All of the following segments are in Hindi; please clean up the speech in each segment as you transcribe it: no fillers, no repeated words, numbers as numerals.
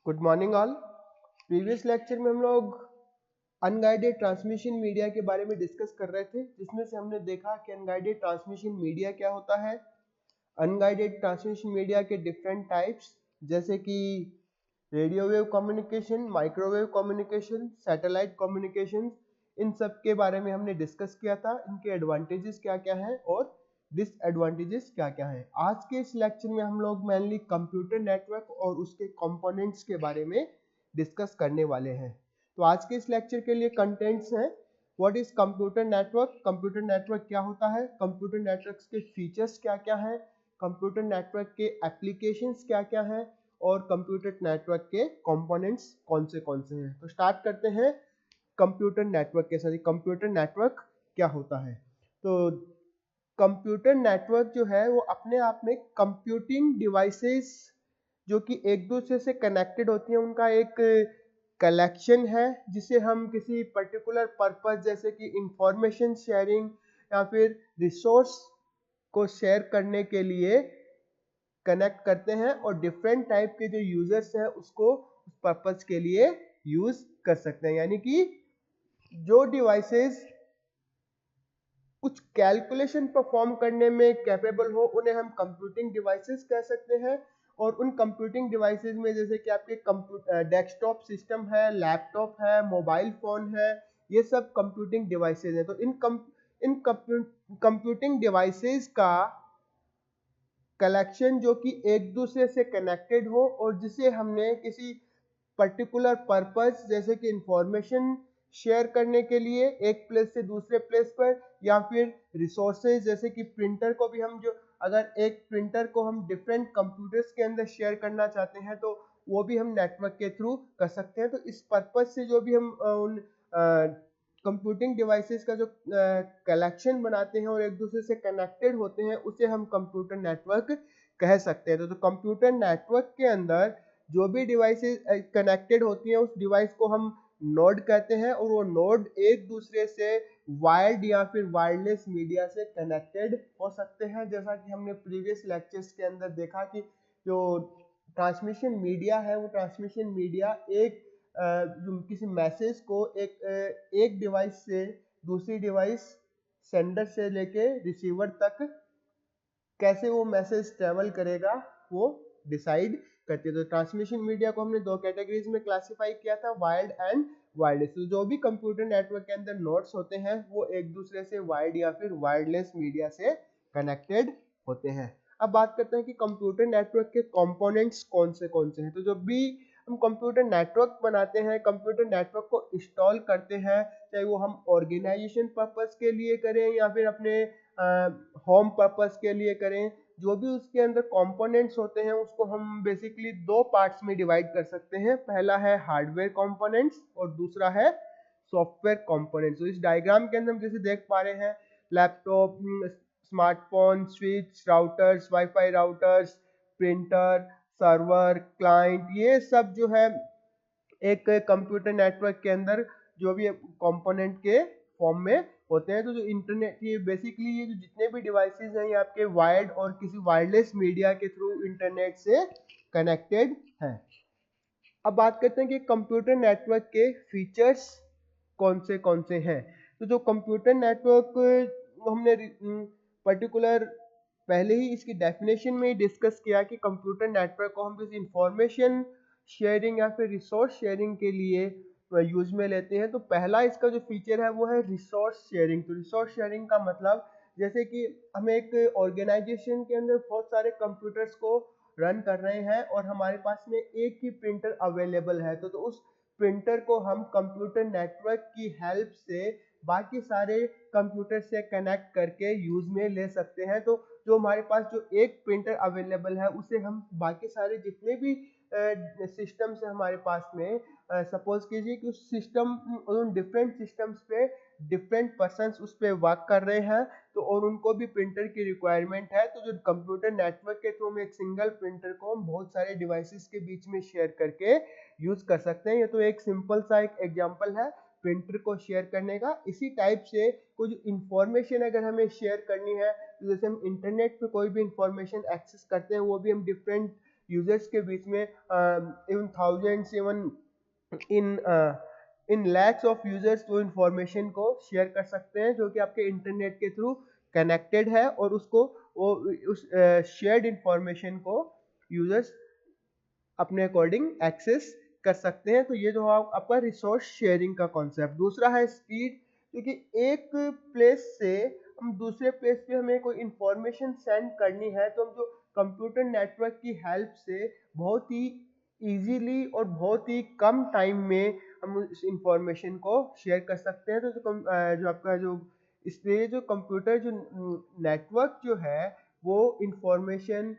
Good morning all. Previous lecture में हम लोग अनगाइडेड ट्रांसमिशन मीडिया के बारे में डिस्कस कर रहे थे, जिसमें से हमने देखा कि अनगाइडेड ट्रांसमिशन मीडिया क्या होता है। अनगाइडेड ट्रांसमिशन मीडिया के डिफरेंट टाइप्स जैसे कि radio wave communication, microwave communication, satellite communication, इन सब के बारे में हमने डिस्कस किया था। इनके एडवांटेजेस क्या क्या हैं और डिसएडवांटेजेस क्या क्या है। आज के इस लेक्चर में हम लोग मेनली कंप्यूटर नेटवर्क और उसके कंपोनेंट्स के बारे में डिस्कस करने वाले हैं। तो आज के इस लेक्चर के लिए कंटेंट्स हैं, what is computer network, computer network क्या होता है, कंप्यूटर नेटवर्क के फीचर्स क्या क्या हैं, कंप्यूटर नेटवर्क के एप्लीकेशंस क्या क्या हैं और कंप्यूटर नेटवर्क के कंपोनेंट्स कौन से हैं। तो स्टार्ट करते हैं कंप्यूटर नेटवर्क के साथ। कंप्यूटर नेटवर्क क्या होता है? तो कंप्यूटर नेटवर्क जो है वो अपने आप में कंप्यूटिंग डिवाइसेस जो कि एक दूसरे से कनेक्टेड होती हैं उनका एक कलेक्शन है, जिसे हम किसी पर्टिकुलर पर्पस जैसे कि इंफॉर्मेशन शेयरिंग या फिर रिसोर्स को शेयर करने के लिए कनेक्ट करते हैं और डिफरेंट टाइप के जो यूजर्स हैं उसको उस पर्पस के लिए यूज कर सकते हैं। यानी कि जो डिवाइसेस कुछ कैलकुलेशन परफॉर्म करने में कैपेबल हो उन्हें हम कंप्यूटिंग डिवाइसेस कह सकते हैं। और उन कंप्यूटिंग डिवाइसेस में जैसे कि आपके डेस्कटॉप सिस्टम है, लैपटॉप है, मोबाइल फोन है, ये सब कंप्यूटिंग डिवाइसेस हैं। तो इन कंप्यूटिंग डिवाइसेस का कलेक्शन जो कि एक दूसरे से कनेक्टेड हो और जिसे हमने किसी पर्टिकुलर पर्पस जैसे कि इंफॉर्मेशन शेयर करने के लिए एक प्लेस से दूसरे प्लेस पर, या फिर रिसोर्सेज जैसे कि प्रिंटर को भी हम जो अगर एक प्रिंटर को हम डिफरेंट कंप्यूटर्स के अंदर शेयर करना चाहते हैं तो वो भी हम नेटवर्क के थ्रू कर सकते हैं। तो इस पर्पस से जो भी हम उन कंप्यूटिंग डिवाइसेस का जो कलेक्शन बनाते हैं और एक दूसरे से कनेक्टेड होते हैं उसे हम कंप्यूटर नेटवर्क कह सकते हैं। तो कंप्यूटर नेटवर्क के अंदर जो भी डिवाइसेस कनेक्टेड होती हैं उस डिवाइस को हम नोड कहते हैं और वो नोड एक दूसरे से वायर्ड या फिर वायरलेस मीडिया से कनेक्टेड हो सकते हैं। जैसा कि हमने प्रीवियस लेक्चर्स के अंदर देखा कि जो ट्रांसमिशन मीडिया है वो ट्रांसमिशन मीडिया एक किसी मैसेज को एक डिवाइस से दूसरी डिवाइस, सेंडर से लेके रिसीवर तक कैसे वो मैसेज ट्रेवल करेगा वो डिसाइड करती है। तो ट्रांसमिशन मीडिया को हमने दो कैटेगरीज में क्लासिफाई किया था, वायर्ड एंड वायरलेस। तो जो भी कंप्यूटर नेटवर्क के अंदर नोड्स होते हैं वो एक दूसरे से वायर्ड या फिर वायरलेस मीडिया से कनेक्टेड होते हैं। अब बात करते हैं कि कंप्यूटर नेटवर्क के कंपोनेंट्स कौन से हैं। तो जब भी हम कंप्यूटर नेटवर्क बनाते हैं, कंप्यूटर नेटवर्क को इंस्टॉल करते हैं, चाहे वो हम ऑर्गेनाइजेशन पर्पस के लिए करें या फिर अपने होम पर्पस के लिए करें, जो भी उसके अंदर कंपोनेंट्स होते हैं उसको हम बेसिकली दो पार्ट्स में डिवाइड कर सकते हैं। पहला है हार्डवेयर कंपोनेंट्स और दूसरा है सॉफ्टवेयर कंपोनेंट्स। तो इस डायग्राम के अंदर हम जैसे देख पा रहे हैं, laptop, smartphone, switch, routers, wifi routers, printer, server, client, ये सब जो है एक कंप्यूटर नेटवर्क के अंदर जो भी कंपोनेंट के फॉर्म में होते हैं। तो जो इंटरनेट, ये बेसिकली ये जो जितने भी डिवाइसेस हैं ये आपके वायर्ड और किसी वायरलेस मीडिया के थ्रू इंटरनेट से कनेक्टेड हैं। अब बात करते हैं कि कंप्यूटर नेटवर्क के फीचर्स कौन से हैं। तो जो कंप्यूटर नेटवर्क हमने पर्टिकुलर पहले ही इसकी डेफिनेशन में ही डिस्कस किया कि कंप्यूटर नेटवर्क को हम किसी इंफॉर्मेशन शेयरिंग या फिर रिसोर्स शेयरिंग के लिए यूज में लेते हैं। तो पहला इसका जो फीचर है वो है रिसोर्स शेयरिंग। तो रिसोर्स शेयरिंग का मतलब जैसे कि हम एक ऑर्गेनाइजेशन के अंदर बहुत सारे कंप्यूटर्स को रन कर रहे हैं और हमारे पास में एक ही प्रिंटर अवेलेबल है, तो उस प्रिंटर को हम कंप्यूटर नेटवर्क की हेल्प से बाकी सारे कंप्यूटर से कनेक्ट करके यूज में ले सकते हैं। तो जो हमारे पास जो एक प्रिंटर अवेलेबल है उसे हम बाकी सारे जितने भी सिस्टम्स है हमारे पास में, सपोज कीजिए कि उस सिस्टम, उन डिफरेंट सिस्टम्स पे डिफरेंट पर्सन्स उस पे वर्क कर रहे हैं, तो और उनको भी प्रिंटर की रिक्वायरमेंट है। तो जो कंप्यूटर नेटवर्क के थ्रू हम एक सिंगल प्रिंटर को हम बहुत सारे डिवाइसेस के बीच में शेयर करके यूज कर सकते हैं। ये तो एक सिंपल सा एक एग्जांपल है प्रिंटर को शेयर करने का। इसी टाइप से कुछ इंफॉर्मेशन अगर हमें शेयर करनी है, तो जैसे हम इंटरनेट पे कोई भी इंफॉर्मेशन एक्सेस करते हैं वो भी हम डिफरेंट यूजर्स के बीच में even thousands, even in in lakhs of users वो इंफॉर्मेशन को शेयर कर सकते हैं जो कि आपके इंटरनेट के थ्रू कनेक्टेड है, और उसको वो उस शेयर्ड इंफॉर्मेशन को यूजर्स अपने अकॉर्डिंग एक्सेस कर सकते हैं। तो ये जो आपका रिसोर्स शेयरिंग का कॉन्सेप्ट। दूसरा है स्पीड, क्योंकि एक प्लेस से हम दूसरे प्लेस पे हमें कोई इंफॉर्मेशन सेंड करनी है तो हम जो कंप्यूटर नेटवर्क की हेल्प से बहुत ही इजीली और बहुत ही कम टाइम में हम उस इंफॉर्मेशन को शेयर कर सकते हैं। तो जो आपका जो इसलिए जो कंप्यूटर जो नेटवर्क जो है वो इंफॉर्मेशन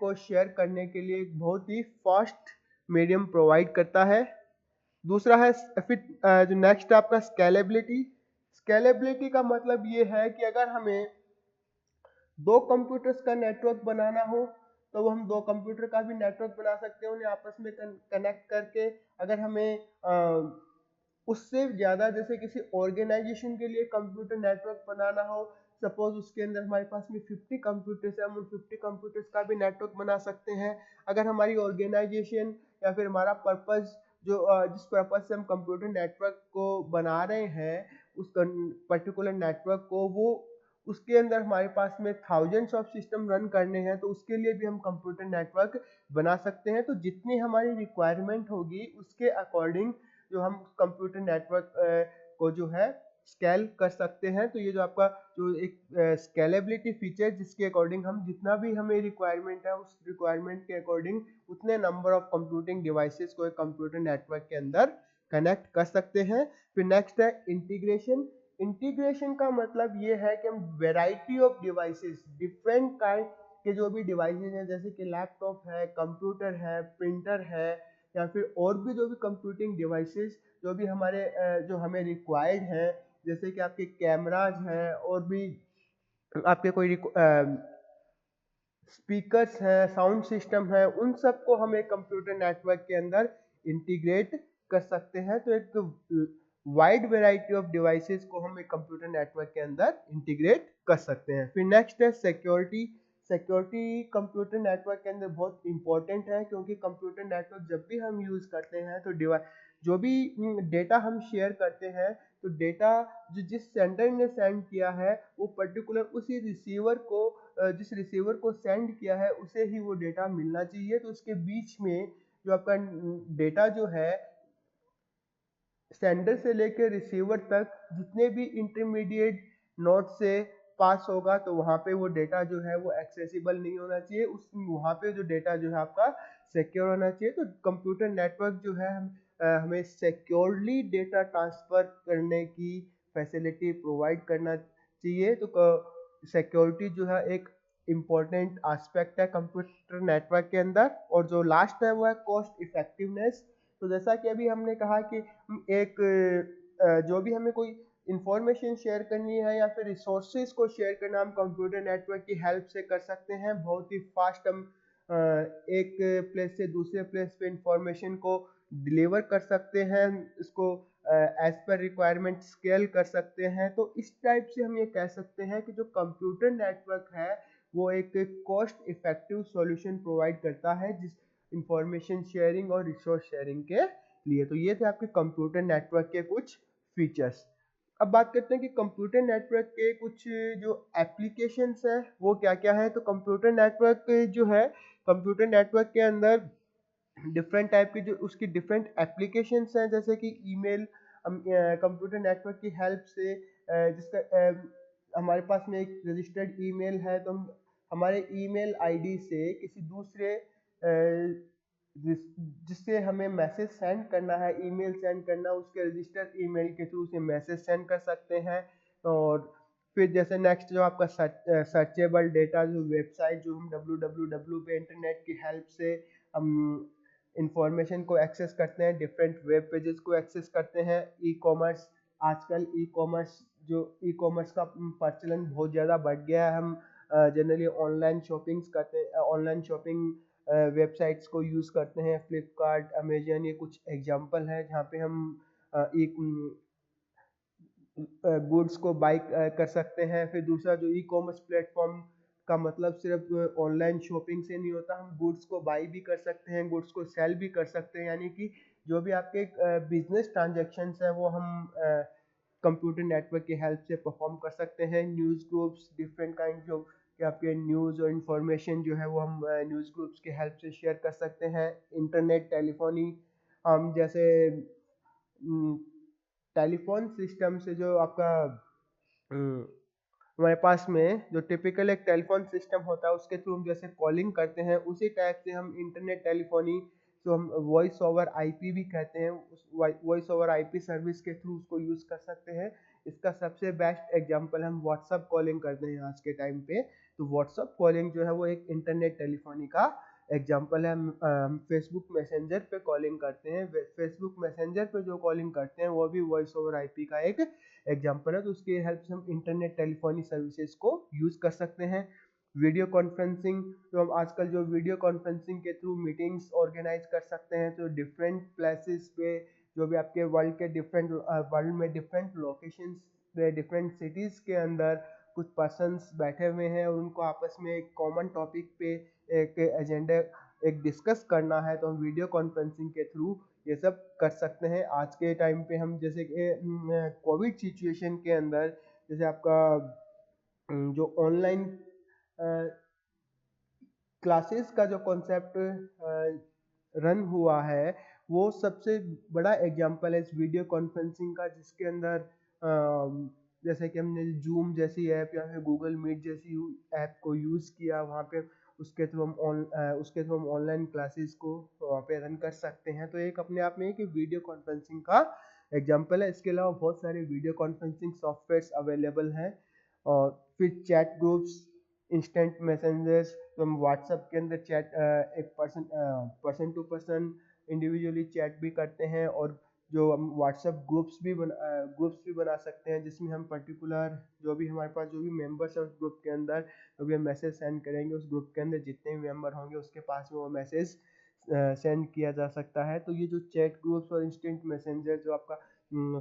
को शेयर करने के लिए एक बहुत ही फास्ट मीडियम प्रोवाइड करता है। दूसरा है फिर जो नेक्स्ट आपका स्केलेबिलिटी। स्केलेबिलिटी का मतलब ये है कि अगर हमें दो कंप्यूटर्स का नेटवर्क बनाना हो तो वो हम दो कंप्यूटर का भी नेटवर्क बना सकते हैं, उन्हें आपस में कनेक्ट करके। अगर हमें उससे ज़्यादा जैसे किसी ऑर्गेनाइजेशन के लिए कंप्यूटर नेटवर्क बनाना हो, सपोज उसके अंदर हमारे पास में 50 कंप्यूटर्स है, हम उन 50 कंप्यूटर्स का भी नेटवर्क बना सकते हैं। अगर हमारी ऑर्गेनाइजेशन या फिर हमारा पर्पस जो जिस पर्पज से हम कंप्यूटर नेटवर्क को बना रहे हैं, उस पर्टिकुलर नेटवर्क को वो उसके अंदर हमारे पास में थाउजेंड्स ऑफ सिस्टम रन करने हैं, तो उसके लिए भी हम कंप्यूटर नेटवर्क बना सकते हैं। तो जितनी हमारी रिक्वायरमेंट होगी उसके अकॉर्डिंग जो हम कंप्यूटर नेटवर्क को जो है स्केल कर सकते हैं। तो ये जो आपका जो एक स्केलेबिलिटी फीचर, जिसके अकॉर्डिंग हम जितना भी हमें रिक्वायरमेंट है उस रिक्वायरमेंट के अकॉर्डिंग उतने नंबर ऑफ कंप्यूटिंग डिवाइसेस को एक कंप्यूटर नेटवर्क के अंदर कनेक्ट कर सकते हैं। फिर नेक्स्ट है इंटीग्रेशन। इंटीग्रेशन का मतलब ये है कि हम variety of devices, different kind के जो भी डिवाइसेस हैं, जैसे कि लैपटॉप है, कंप्यूटर है, प्रिंटर है, या फिर और भी जो भी कंप्यूटिंग डिवाइसेस जो भी हमारे जो हमें रिक्वायर्ड हैं, जैसे कि आपके कैमराज हैं और भी आपके कोई स्पीकर्स हैं, साउंड सिस्टम है, उन सबको हम एक कंप्यूटर नेटवर्क के अंदर इंटीग्रेट कर सकते हैं। तो एक वाइड वैरायटी ऑफ डिवाइसेस को हम एक कंप्यूटर नेटवर्क के अंदर इंटीग्रेट कर सकते हैं। फिर नेक्स्ट है सिक्योरिटी। सिक्योरिटी कंप्यूटर नेटवर्क के अंदर बहुत इंपॉर्टेंट है, क्योंकि कंप्यूटर नेटवर्क जब भी हम यूज करते हैं तो जो भी डेटा हम शेयर करते हैं, तो डेटा जो जिस सेंडर ने सेंड किया है वो पर्टिकुलर उसी रिसीवर को जिस रिसीवर को सेंड किया है उसे ही वो डेटा मिलना चाहिए। तो उसके बीच में जो आपका डेटा जो है सेंडर से लेकर रिसीवर तक जितने भी इंटरमीडिएट नोड से पास होगा, तो वहाँ पे वो डेटा जो है वो एक्सेसिबल नहीं होना चाहिए। उस वहाँ पे जो डेटा जो है आपका सिक्योर होना चाहिए। तो कंप्यूटर नेटवर्क जो है हमें सिक्योरली डेटा ट्रांसफर करने की फैसिलिटी प्रोवाइड करना चाहिए। तो सिक्योरिटी जो है एक इम्पॉर्टेंट एस्पेक्ट है कंप्यूटर नेटवर्क के अंदर। और जो लास्ट है वो है कॉस्ट इफेक्टिवनेस। तो जैसा कि अभी हमने कहा कि एक जो भी हमें कोई इंफॉर्मेशन शेयर करनी है या फिर रिसोर्सेज को शेयर करना, हम कंप्यूटर नेटवर्क की हेल्प से कर सकते हैं। बहुत ही फास्ट हम एक प्लेस से दूसरे प्लेस पे इंफॉर्मेशन को डिलीवर कर सकते हैं, इसको एज पर रिक्वायरमेंट स्केल कर सकते हैं। तो इस टाइप से हम ये कह सकते हैं कि जो कंप्यूटर नेटवर्क है वो एक कॉस्ट इफेक्टिव सॉल्यूशन प्रोवाइड करता है जिस इंफॉर्मेशन शेयरिंग और रिसोर्स शेयरिंग के लिए। तो ये थे आपके कंप्यूटर नेटवर्क के कुछ फीचर्स। अब बात करते हैं कि कंप्यूटर नेटवर्क के कुछ जो एप्लीकेशंस हैं वो क्या क्या है। तो कंप्यूटर नेटवर्क जो है, कंप्यूटर नेटवर्क के अंदर डिफरेंट टाइप की जो उसकी डिफरेंट एप्लीकेशंस हैं, जैसे कि ईमेल। हम कंप्यूटर नेटवर्क की हेल्प से हमारे पास में एक रजिस्टर्ड ईमेल है, तो हम हमारे ईमेल आईडी से किसी दूसरे जिससे हमें मैसेज सेंड करना है, ईमेल सेंड करना, उसके रजिस्टर्ड ईमेल के थ्रू उसे मैसेज सेंड कर सकते हैं। और फिर जैसे नेक्स्ट जो आपका सर्चेबल डेटा, जो वेबसाइट जो हम www पे इंटरनेट की हेल्प से हम इंफॉर्मेशन को एक्सेस करते हैं, डिफरेंट वेब पेजेस को एक्सेस करते हैं। ई कॉमर्स, आजकल ई कॉमर्स का प्रचलन बहुत ज़्यादा बढ़ गया है। हम जनरली ऑनलाइन शॉपिंग्स करते हैं, ऑनलाइन शॉपिंग वेबसाइट्स को यूज़ करते हैं। फ्लिपकार्ट, अमेजन, ये कुछ एग्जांपल है जहाँ पे हम एक गुड्स को बाई कर सकते हैं। फिर दूसरा जो ई कॉमर्स प्लेटफॉर्म का मतलब सिर्फ ऑनलाइन शॉपिंग से नहीं होता, हम गुड्स को बाई भी कर सकते हैं, गुड्स को सेल भी कर सकते हैं, यानी कि जो भी आपके बिजनेस ट्रांजैक्शंस है वो हम कंप्यूटर नेटवर्क की हेल्प से परफॉर्म कर सकते हैं। न्यूज़ ग्रुप्स डिफरेंट काइंड जो कि आपके न्यूज़ और इन्फॉर्मेशन जो है वो हम न्यूज़ ग्रुप्स की हेल्प से शेयर कर सकते हैं। इंटरनेट टेलीफोनी, हम जैसे टेलीफोन सिस्टम से जो आपका हमारे पास में जो टिपिकल एक टेलीफोन सिस्टम होता है उसके थ्रू हम जैसे कॉलिंग करते हैं, उसी टाइप से हम इंटरनेट टेलीफोनी जो हम वॉइस ओवर आईपी भी कहते हैं, उस वॉइस ओवर आईपी सर्विस के थ्रू उसको यूज़ कर सकते हैं। इसका सबसे बेस्ट एग्जांपल हम व्हाट्सअप कॉलिंग करते हैं आज के टाइम पे। तो व्हाट्सअप कॉलिंग जो है वो एक इंटरनेट टेलीफोनी का एग्जांपल है। हम फेसबुक मैसेंजर पे कॉलिंग करते हैं, फेसबुक मैसेंजर पे जो कॉलिंग करते हैं वो भी वॉइस ओवर आईपी का एक एग्जांपल है। तो उसकी हेल्प से हम इंटरनेट टेलीफोनी सर्विसेज को यूज़ कर सकते हैं। वीडियो कॉन्फ्रेंसिंग, तो हम आजकल जो वीडियो कॉन्फ्रेंसिंग के थ्रू मीटिंग्स ऑर्गेनाइज कर सकते हैं, तो डिफरेंट प्लेसेस पे जो भी आपके वर्ल्ड के डिफरेंट वर्ल्ड में डिफरेंट लोकेशंस पे डिफरेंट सिटीज़ के अंदर कुछ पर्सन्स बैठे हुए हैं और उनको आपस में एक कॉमन टॉपिक पे एक एजेंडा एक डिस्कस करना है, तो हम वीडियो कॉन्फ्रेंसिंग के थ्रू ये सब कर सकते हैं। आज के टाइम पे हम जैसे कि कोविड सिचुएशन के अंदर जैसे आपका जो ऑनलाइन क्लासेस का जो कॉन्सेप्ट रन हुआ है वो सबसे बड़ा एग्जांपल है इस वीडियो कॉन्फ्रेंसिंग का, जिसके अंदर जैसे कि हमने जूम जैसी ऐप या फिर गूगल मीट जैसी ऐप को यूज़ किया, वहाँ पे उसके थ्रू हम ऑनलाइन क्लासेस को वहाँ पे रन कर सकते हैं। तो एक अपने आप में एक वीडियो कॉन्फ्रेंसिंग का एग्जांपल है। इसके अलावा बहुत सारे वीडियो कॉन्फ्रेंसिंग सॉफ्टवेयर्स अवेलेबल हैं। और फिर चैट ग्रुप्स, इंस्टेंट मैसेंजर्स, तो हम व्हाट्सएप के अंदर चैट एक person to person individually chat भी करते हैं, और जो हम व्हाट्सएप ग्रुप्स भी बना सकते हैं, जिसमें हम पर्टिकुलर जो भी हमारे पास जो भी मेंबर्स हैं उस ग्रुप के अंदर जो भी हम मैसेज सेंड करेंगे उस ग्रुप के अंदर जितने भी मेंबर होंगे उसके पास में वो मैसेज सेंड किया जा सकता है। तो ये जो चैट ग्रुप्स और इंस्टेंट मैसेंजर जो आपका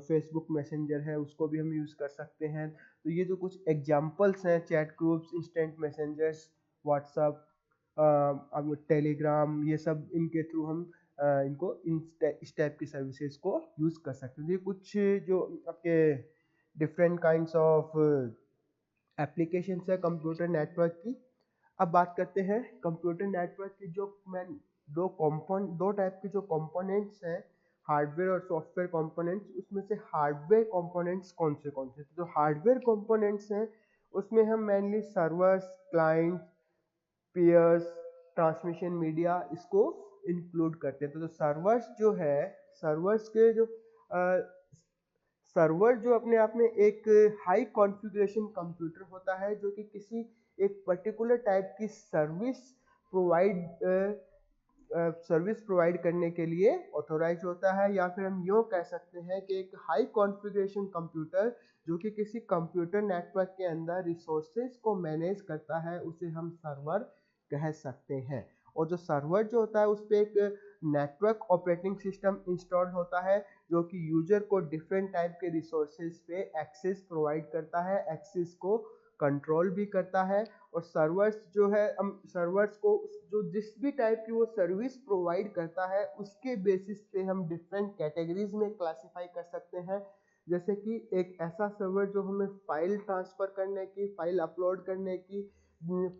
फेसबुक मैसेंजर है उसको भी हम यूज़ कर सकते हैं। तो ये जो कुछ एग्जांपल्स हैं chat groups, instant messengers, WhatsApp, अब टेलीग्राम, ये सब इनके थ्रू हम इनको इस टाइप की सर्विसेज को यूज़ कर सकते हैं। ये कुछ जो आपके डिफरेंट काइंड्स ऑफ एप्लीकेशंस है कंप्यूटर नेटवर्क की। अब बात करते हैं कंप्यूटर नेटवर्क की जो मैं दो टाइप के जो कंपोनेंट्स हैं, हार्डवेयर और सॉफ्टवेयर कंपोनेंट्स। उसमें से हार्डवेयर कंपोनेंट्स कौन से तो जो हार्डवेयर कंपोनेंट्स हैं उसमें हम mainly servers, client, pairs, transmission media इसको इंक्लूड करते हैं। तो जो सर्वर्स जो है, सर्वर्स के जो सर्वर जो अपने आप में एक हाई कॉन्फ़िगरेशन कंप्यूटर होता है जो कि किसी एक पर्टिकुलर टाइप की सर्विस प्रोवाइड करने के लिए ऑथोराइज होता है, या फिर हम यूँ कह सकते हैं कि एक हाई कॉन्फ़िगरेशन कंप्यूटर जो कि किसी कंप्यूटर नेटवर्क के अंदर रिसोर्सेज को मैनेज करता है उसे हम सर्वर कह सकते हैं। और जो सर्वर जो होता है उस पर एक नेटवर्क ऑपरेटिंग सिस्टम इंस्टॉल होता है जो कि यूजर को डिफरेंट टाइप के रिसोर्सेज पे एक्सेस प्रोवाइड करता है, एक्सेस को कंट्रोल भी करता है। और सर्वर्स जो है, हम सर्वर्स को जो जिस भी टाइप की वो सर्विस प्रोवाइड करता है उसके बेसिस पे हम डिफरेंट कैटेगरीज में क्लासिफाई कर सकते हैं। जैसे कि एक ऐसा सर्वर जो हमें फाइल ट्रांसफर करने की, फाइल अपलोड करने की,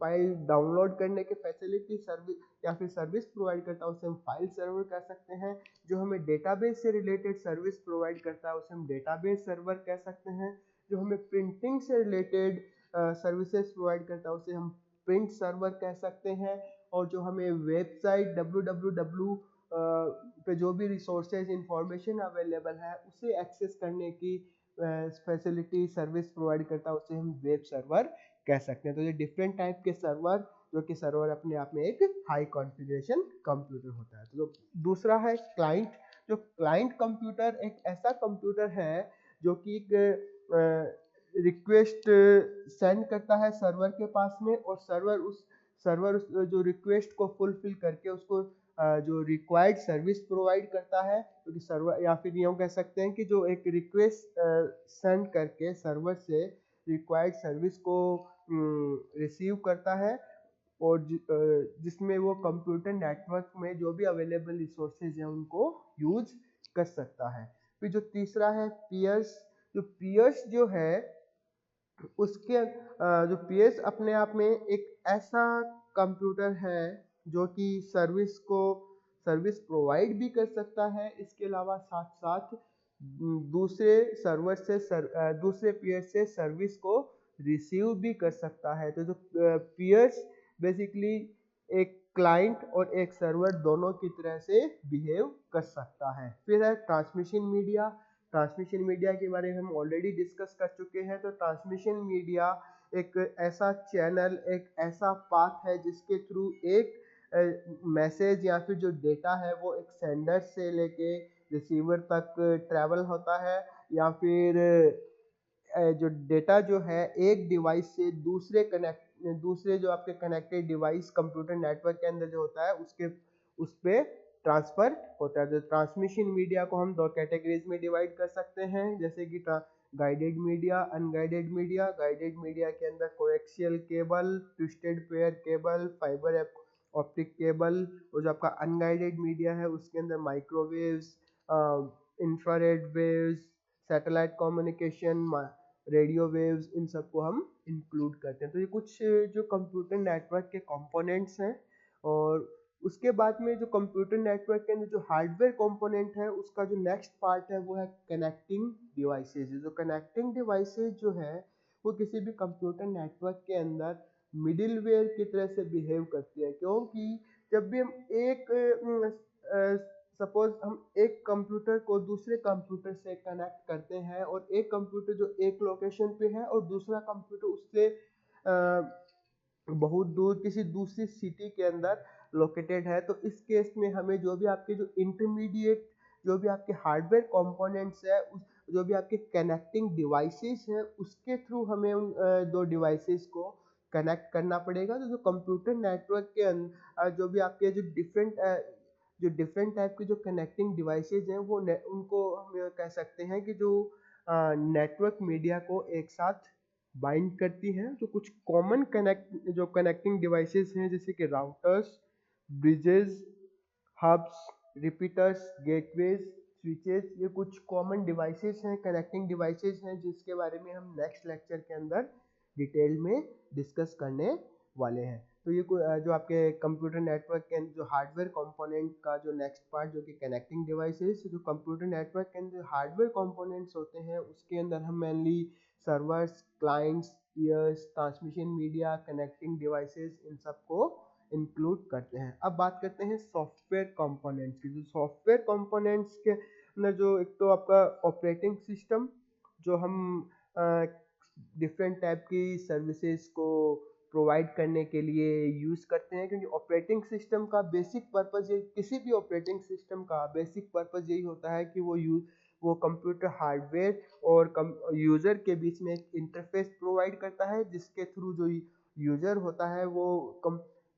फाइल डाउनलोड करने की फैसिलिटी सर्विस या फिर सर्विस प्रोवाइड करता है उसे हम फाइल सर्वर कह सकते हैं। जो हमें डेटाबेस से रिलेटेड सर्विस प्रोवाइड करता है उसे हम डेटाबेस सर्वर कह सकते हैं। जो हमें प्रिंटिंग से रिलेटेड सर्विसेज प्रोवाइड करता है उसे हम प्रिंट सर्वर कह सकते हैं। और जो हमें वेबसाइट www पे जो भी रिसोर्सेज इंफॉर्मेशन अवेलेबल है उसे एक्सेस करने की फैसिलिटी सर्विस प्रोवाइड करता है उसे हम वेब सर्वर कह सकते हैं। तो ये डिफरेंट टाइप के सर्वर जो कि सर्वर अपने आप में एक हाई कॉन्फ़िगरेशन कंप्यूटर होता है। तो दूसरा है क्लाइंट। जो क्लाइंट कंप्यूटर एक ऐसा कंप्यूटर है जो कि एक रिक्वेस्ट सेंड करता है सर्वर के पास में, और सर्वर उस जो रिक्वेस्ट को फुलफिल करके उसको जो रिक्वायर्ड सर्विस प्रोवाइड करता है। क्योंकि सर्वर, या फिर यूँ कह सकते हैं कि जो एक रिक्वेस्ट सेंड करके सर्वर से रिक्वायर्ड सर्विस को रिसीव करता है और जिसमें वो कंप्यूटर नेटवर्क में जो भी अवेलेबल रिसोर्सेज हैं उनको यूज कर सकता है। फिर जो तीसरा है पीयर्स, जो पीयर्स जो है उसके जो पीयर्स अपने आप में एक ऐसा कंप्यूटर है जो कि सर्विस प्रोवाइड भी कर सकता है, इसके अलावा साथ साथ दूसरे सर्वर से दूसरे पीयर से सर्विस को रिसीव भी कर सकता है। तो जो पीयर्स बेसिकली एक क्लाइंट और एक सर्वर दोनों की तरह से बिहेव कर सकता है। फिर है ट्रांसमिशन मीडिया। ट्रांसमिशन मीडिया के बारे में हम ऑलरेडी डिस्कस कर चुके हैं। तो ट्रांसमिशन मीडिया एक ऐसा चैनल, एक ऐसा पाथ है जिसके थ्रू एक मैसेज या फिर जो डेटा है वो एक सेंडर से लेके रिसीवर तक ट्रैवल होता है, या फिर जो डेटा जो है एक डिवाइस से दूसरे जो आपके कनेक्टेड डिवाइस कंप्यूटर नेटवर्क के अंदर जो होता है उस पे ट्रांसफर होता है। तो ट्रांसमिशन मीडिया को हम दो कैटेगरीज में डिवाइड कर सकते हैं, जैसे कि guided media, unguided media. Guided media के अंदर coaxial cable, twisted pair cable, fibre optic cable. और जो आपका अनगाइडेड मीडिया है उसके अंदर microwaves, infrared waves, satellite communication, radio waves, इन सबको हम इंक्लूड करते हैं। तो ये कुछ जो कंप्यूटर नेटवर्क के कंपोनेंट्स हैं। और उसके बाद में जो कंप्यूटर नेटवर्क के अंदर जो हार्डवेयर कंपोनेंट है उसका जो नेक्स्ट पार्ट है वो है कनेक्टिंग डिवाइसेज। जो कनेक्टिंग डिवाइसेज जो है वो किसी भी कंप्यूटर नेटवर्क के अंदर मिडिलवेयर की तरह से बिहेव करती है, क्योंकि जब भी हम सपोज हम एक कंप्यूटर को दूसरे कंप्यूटर से कनेक्ट करते हैं और एक कंप्यूटर जो एक लोकेशन पे है और दूसरा कंप्यूटर उससे बहुत दूर किसी दूसरी सिटी के अंदर लोकेटेड है, तो इस केस में हमें जो भी आपके जो इंटरमीडिएट जो भी आपके हार्डवेयर कंपोनेंट्स है जो भी आपके कनेक्टिंग डिवाइसेस हैं उसके थ्रू हमें उन दो डिवाइसेस को कनेक्ट करना पड़ेगा। तो जो कंप्यूटर नेटवर्क के अंदर जो भी आपके जो डिफरेंट टाइप के जो कनेक्टिंग डिवाइसेज हैं वो उनको हम कह सकते हैं कि जो नेटवर्क मीडिया को एक साथ बाइंड करती हैं। जो कुछ कॉमन कनेक्टिंग डिवाइसेस हैं जैसे कि routers, bridges, hubs, repeaters, gateways, switches, ये कुछ कॉमन डिवाइसेस हैं, कनेक्टिंग डिवाइसेस हैं जिसके बारे में हम नेक्स्ट लेक्चर के अंदर डिटेल में डिस्कस करने वाले हैं। तो ये जो आपके कंप्यूटर नेटवर्क के जो हार्डवेयर कंपोनेंट का जो नेक्स्ट पार्ट जो कि कनेक्टिंग डिवाइसेस, जो कंप्यूटर नेटवर्क के अंदर हार्डवेयर कंपोनेंट्स होते हैं उसके अंदर हम mainly servers, clients, peers, transmission media, connecting devices, इन सबको इंक्लूड करते हैं। अब बात करते हैं सॉफ्टवेयर कंपोनेंट्स की। जो सॉफ्टवेयर कंपोनेंट्स के अंदर जो एक तो आपका ऑपरेटिंग सिस्टम, जो हम डिफरेंट टाइप की सर्विसेज को प्रोवाइड करने के लिए यूज़ करते हैं, क्योंकि ऑपरेटिंग सिस्टम का बेसिक पर्पज़ ये किसी भी ऑपरेटिंग सिस्टम का बेसिक पर्पज़ यही होता है कि वो कंप्यूटर हार्डवेयर और यूज़र के बीच में एक इंटरफेस प्रोवाइड करता है जिसके थ्रू जो यूज़र होता है वो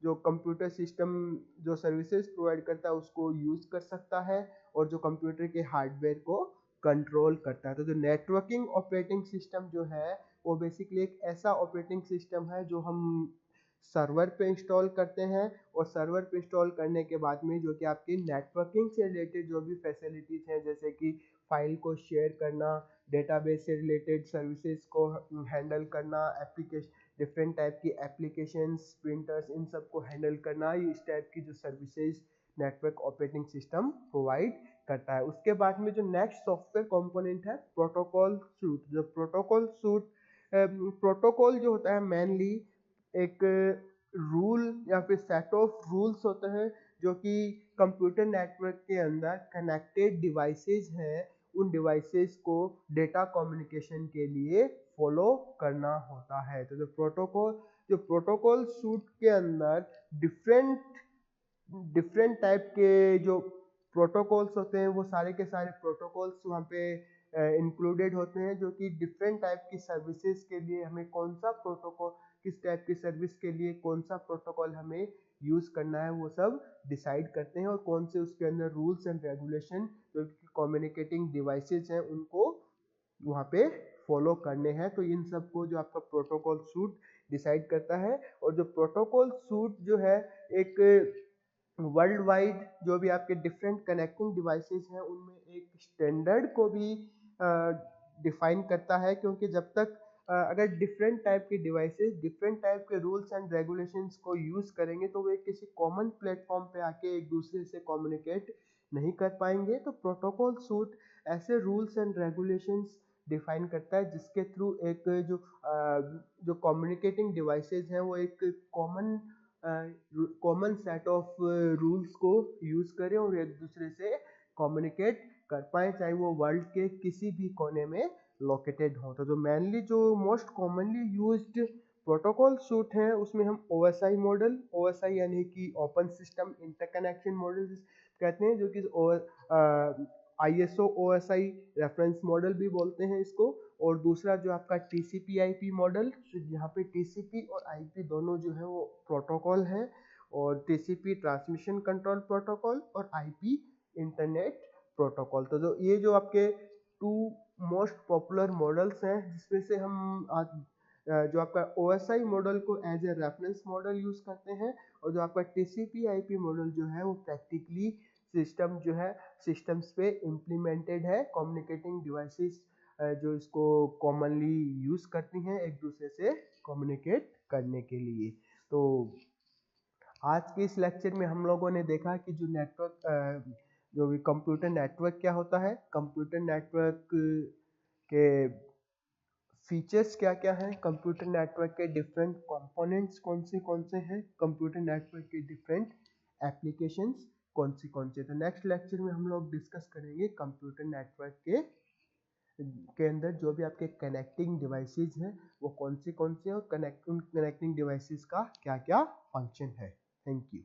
जो कंप्यूटर सिस्टम जो सर्विसेज प्रोवाइड करता है उसको यूज़ कर सकता है और जो कंप्यूटर के हार्डवेयर को कंट्रोल करता है। तो जो नेटवर्किंग ऑपरेटिंग सिस्टम जो है वो बेसिकली एक ऐसा ऑपरेटिंग सिस्टम है जो हम सर्वर पे इंस्टॉल करते हैं और सर्वर पे इंस्टॉल करने के बाद में जो कि आपकी नेटवर्किंग से रिलेटेड जो भी फैसिलिटीज़ हैं जैसे कि फाइल को शेयर करना, डेटाबेस से रिलेटेड सर्विसेज को हैंडल करना, एप्लीकेशन डिफरेंट टाइप की एप्लीकेशंस, प्रिंटर्स, इन सब को हैंडल करना, ये इस टाइप की जो services network operating system provide करता है। उसके बाद में जो नेक्स्ट सॉफ्टवेयर कंपोनेंट है प्रोटोकॉल सूट। जो प्रोटोकॉल जो होता है मेनली एक रूल या फिर सेट ऑफ रूल्स होते हैं जो कि कंप्यूटर नेटवर्क के अंदर कनेक्टेड डिवाइसेस हैं उन डिवाइसेस को डेटा कम्युनिकेशन के लिए फॉलो करना होता है। तो जो प्रोटोकॉल सूट के अंदर डिफरेंट टाइप के जो प्रोटोकॉल्स होते हैं वो सारे के सारे प्रोटोकॉल्स वहाँ पे इंक्लूडेड होते हैं, जो कि डिफरेंट टाइप की सर्विसेज के लिए हमें कौन सा प्रोटोकॉल किस टाइप की सर्विस के लिए कौन सा प्रोटोकॉल हमें यूज़ करना है वो सब डिसाइड करते हैं और कौन से उसके अंदर रूल्स एंड रेगुलेशन जो कम्युनिकेटिंग डिवाइसेज हैं उनको वहाँ पे फॉलो करने हैं। तो इन सब को जो आपका प्रोटोकॉल सूट डिसाइड करता है। और जो प्रोटोकॉल सूट जो है एक वर्ल्ड वाइड जो भी आपके डिफरेंट कनेक्टिंग डिवाइसेस हैं उनमें एक स्टैंडर्ड को भी डिफाइन करता है, क्योंकि जब तक अगर डिफरेंट टाइप के डिवाइसेस डिफरेंट टाइप के रूल्स एंड रेगुलेशंस को यूज करेंगे तो वे किसी कॉमन प्लेटफॉर्म पे आके एक दूसरे से कम्युनिकेट नहीं कर पाएंगे। तो प्रोटोकॉल सूट ऐसे रूल्स एंड रेगुलेशंस डिफाइन करता है जिसके थ्रू एक जो कम्युनिकेटिंग डिवाइसेस हैं वो एक कॉमन सेट ऑफ रूल्स को यूज करें और एक दूसरे से कम्युनिकेट कर पाए, चाहे वो वर्ल्ड के किसी भी कोने में लोकेटेड हो। तो जो मेनली जो most commonly used protocol suit है उसमें हम OSI मॉडल, OSI यानी कि ओपन सिस्टम इंटरकनेक्शन मॉडल कहते हैं, जो कि ISO OSI रेफरेंस मॉडल भी बोलते हैं इसको। और दूसरा जो आपका TCP/IP मॉडल, यहाँ पे TCP और IP दोनों जो है वो प्रोटोकॉल है, और TCP ट्रांसमिशन कंट्रोल प्रोटोकॉल और IP इंटरनेट प्रोटोकॉल। तो जो ये जो आपके टू मोस्ट पॉपुलर मॉडल्स हैं जिसमें से हम आज जो आपका OSI मॉडल को as a reference model use करते हैं, और जो आपका TCP/IP मॉडल जो है वो प्रैक्टिकली सिस्टम जो है सिस्टम्स पे इम्प्लीमेंटेड है। कम्युनिकेटिंग डिवाइसेस जो इसको कॉमनली यूज करती हैं एक दूसरे से कम्युनिकेट करने के लिए। तो आज के इस लेक्चर में हम लोगों ने देखा कि जो नेटवर्क जो भी कंप्यूटर नेटवर्क क्या होता है, कंप्यूटर नेटवर्क के फीचर्स क्या क्या हैं, कंप्यूटर नेटवर्क के डिफरेंट कंपोनेंट्स कौन से हैं, कंप्यूटर नेटवर्क के डिफरेंट एप्लीकेशंस कौन से। तो नेक्स्ट लेक्चर में हम लोग डिस्कस करेंगे कंप्यूटर नेटवर्क के अंदर जो भी आपके कनेक्टिंग डिवाइसेस हैं वो कौन से और उन कनेक्टिंग डिवाइसेस का क्या क्या फंक्शन है। Thank you.